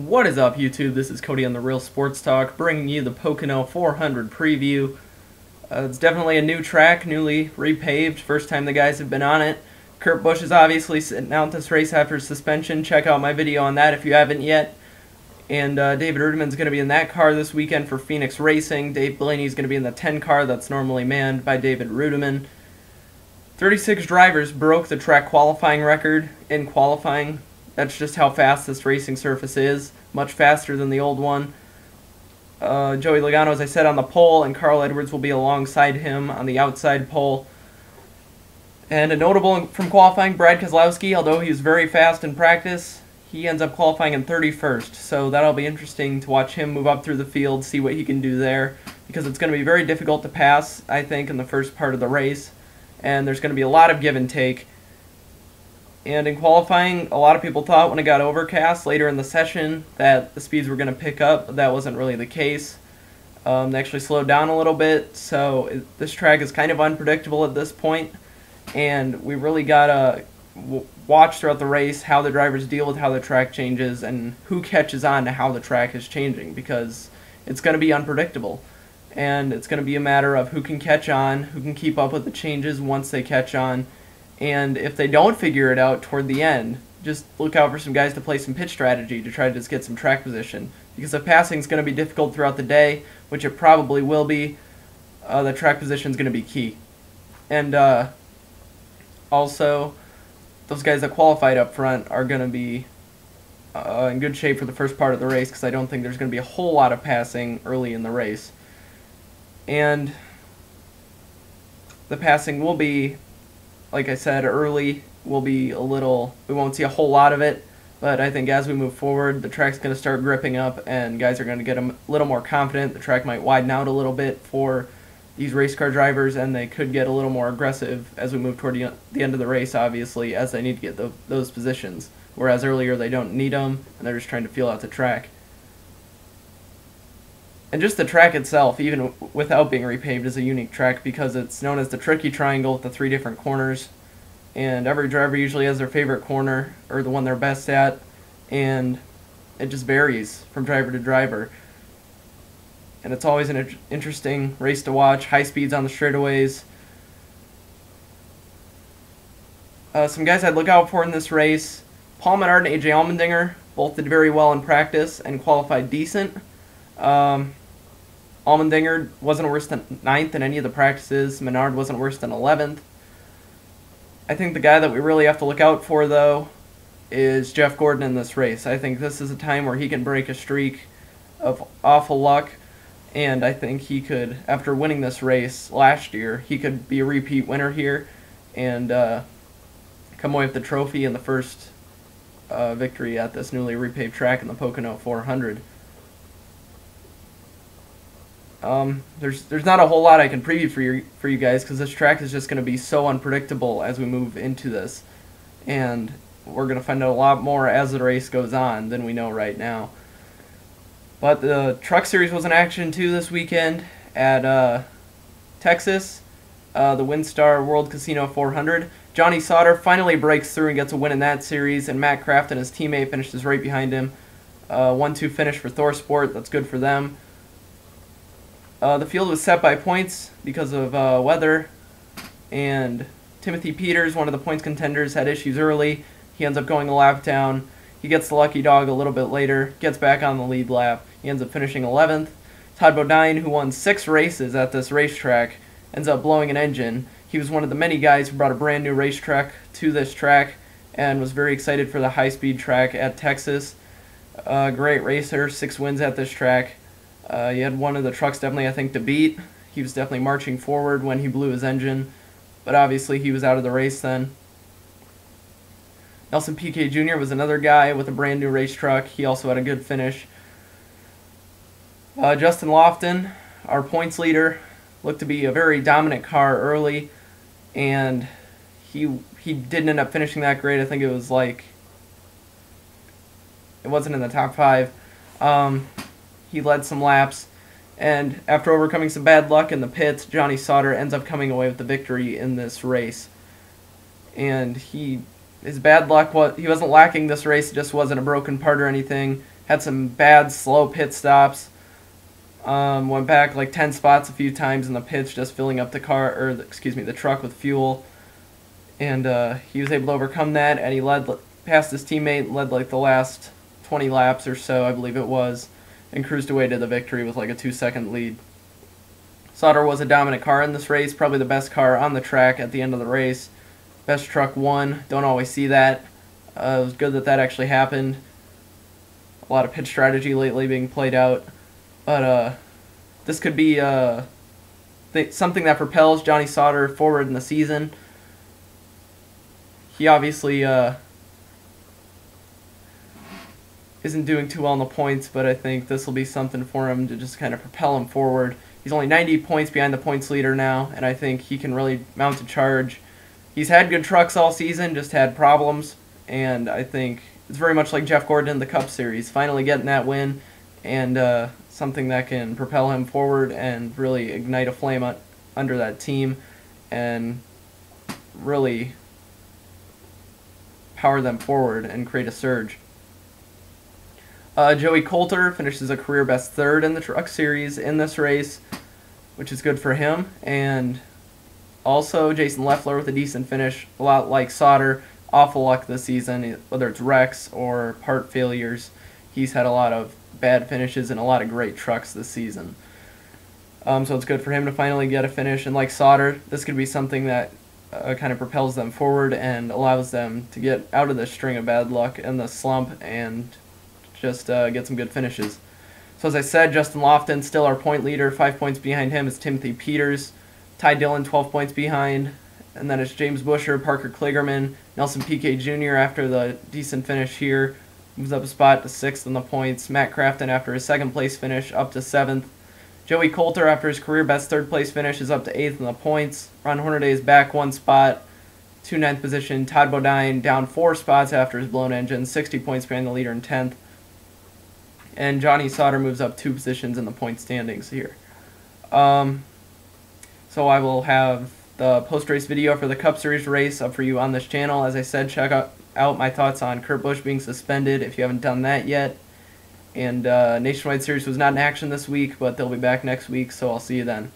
What is up, YouTube? This is Cody on the Real Sports Talk, bringing you the Pocono 400 preview. It's definitely a new track, newly repaved, first time the guys have been on it. Kurt Busch is obviously sitting out this race after suspension. Check out my video on that if you haven't yet. And David Rudiman's going to be in that car this weekend for Phoenix Racing. Dave Blaney's going to be in the 10 car that's normally manned by David Rudiman. 36 drivers broke the track qualifying record in qualifying. That's just how fast this racing surface is. Much faster than the old one. Joey Logano, as I said, on the pole, and Carl Edwards will be alongside him on the outside pole. And a notable from qualifying, Brad Keselowski, although he was very fast in practice, he ends up qualifying in 31st. So that'll be interesting to watch him move up through the field, see what he can do there, because it's going to be very difficult to pass, I think, in the first part of the race. And there's going to be a lot of give and take. And in qualifying, a lot of people thought when it got overcast later in the session that the speeds were going to pick up, but that wasn't really the case. They actually slowed down a little bit, so this track is kind of unpredictable at this point, and we really got to watch throughout the race how the drivers deal with how the track changes and who catches on to how the track is changing, because it's going to be unpredictable, and it's going to be a matter of who can catch on, who can keep up with the changes once they catch on. And if they don't figure it out toward the end, just look out for some guys to play some pitch strategy to try to just get some track position. Because if passing is going to be difficult throughout the day, which it probably will be, the track position is going to be key. And also, those guys that qualified up front are going to be in good shape for the first part of the race, because I don't think there's going to be a whole lot of passing early in the race. And the passing will be, like I said, early will be a little, we won't see a whole lot of it, but I think as we move forward, the track's going to start gripping up and guys are going to get a little more confident. The track might widen out a little bit for these race car drivers, and they could get a little more aggressive as we move toward the end of the race, obviously, as they need to get those positions. Whereas earlier they don't need them, and they're just trying to feel out the track. And just the track itself, even without being repaved, is a unique track because it's known as the Tricky Triangle with the 3 different corners. And every driver usually has their favorite corner, or the one they're best at, and it just varies from driver to driver. And it's always an interesting race to watch, high speeds on the straightaways. Some guys I'd look out for in this race, Paul Menard and AJ Allmendinger both did very well in practice and qualified decent. Allmendinger wasn't worse than 9th in any of the practices. Menard wasn't worse than 11th. I think the guy that we really have to look out for, though, is Jeff Gordon in this race. I think this is a time where he can break a streak of awful luck, and I think he could, after winning this race last year, he could be a repeat winner here and come away with the trophy and the first victory at this newly repaved track in the Pocono 400. There's not a whole lot I can preview for you guys, because this track is just going to be so unpredictable as we move into this, and we're going to find out a lot more as the race goes on than we know right now. But the Truck Series was in action too this weekend at Texas, the WinStar World Casino 400. Johnny Sauter finally breaks through and gets a win in that series, and Matt Kraft and his teammate finishes right behind him. 1-2 finish for ThorSport. That's good for them. The field was set by points because of weather, and Timothy Peters, one of the points contenders, had issues early. He ends up going a lap down. He gets the lucky dog a little bit later, gets back on the lead lap. He ends up finishing 11th. Todd Bodine, who won 6 races at this racetrack, ends up blowing an engine. He was one of the many guys who brought a brand new racetrack to this track and was very excited for the high-speed track at Texas. Great racer, 6 wins at this track. He had one of the trucks definitely, I think, to beat. He was definitely marching forward when he blew his engine, but obviously he was out of the race then. Nelson Piquet Jr. was another guy with a brand new race truck. He also had a good finish. Justin Lofton, our points leader, looked to be a very dominant car early, and he didn't end up finishing that great. I think it was like, it wasn't in the top 5. He led some laps, and after overcoming some bad luck in the pits, Johnny Sauter ends up coming away with the victory in this race. And his bad luck, he wasn't lacking this race, it just wasn't a broken part or anything. Had some bad, slow pit stops. Went back like 10 spots a few times in the pits, just filling up the car, or the truck with fuel. And he was able to overcome that, and he led past his teammate, led like the last 20 laps or so, I believe it was, and cruised away to the victory with like a 2-second lead. Sauter was a dominant car in this race, probably the best car on the track at the end of the race. Best truck won. Don't always see that. It was good that that actually happened. A lot of pit strategy lately being played out. But this could be something that propels Johnny Sauter forward in the season. He obviously isn't doing too well in the points, but I think this will be something for him to just kind of propel him forward. He's only 90 points behind the points leader now, and I think he can really mount a charge. He's had good trucks all season, just had problems, and I think it's very much like Jeff Gordon in the Cup Series, finally getting that win, and something that can propel him forward and really ignite a flame under that team and really power them forward and create a surge. Joey Coulter finishes a career best third in the Truck Series in this race, which is good for him. And also Jason Leffler with a decent finish, a lot like Sauter. Awful luck this season, whether it's wrecks or part failures. He's had a lot of bad finishes and a lot of great trucks this season. So it's good for him to finally get a finish. And like Sauter, this could be something that kind of propels them forward and allows them to get out of the string of bad luck and the slump and just get some good finishes. So as I said, Justin Lofton still our point leader. 5 points behind him is Timothy Peters. Ty Dillon 12 points behind. And then it's James Busher, Parker Kligerman, Nelson Piquet Jr. after the decent finish here. Moves up a spot to 6th in the points. Matt Crafton after his 2nd place finish up to 7th. Joey Coulter after his career best 3rd place finish is up to 8th in the points. Ron Hornaday is back 1 spot to 9th position. Todd Bodine down 4 spots after his blown engine. 60 points behind the leader in 10th. And Johnny Sauter moves up 2 positions in the point standings here. So I will have the post-race video for the Cup Series race up for you on this channel. As I said, check out my thoughts on Kurt Busch being suspended if you haven't done that yet. And Nationwide Series was not in action this week, but they'll be back next week, so I'll see you then.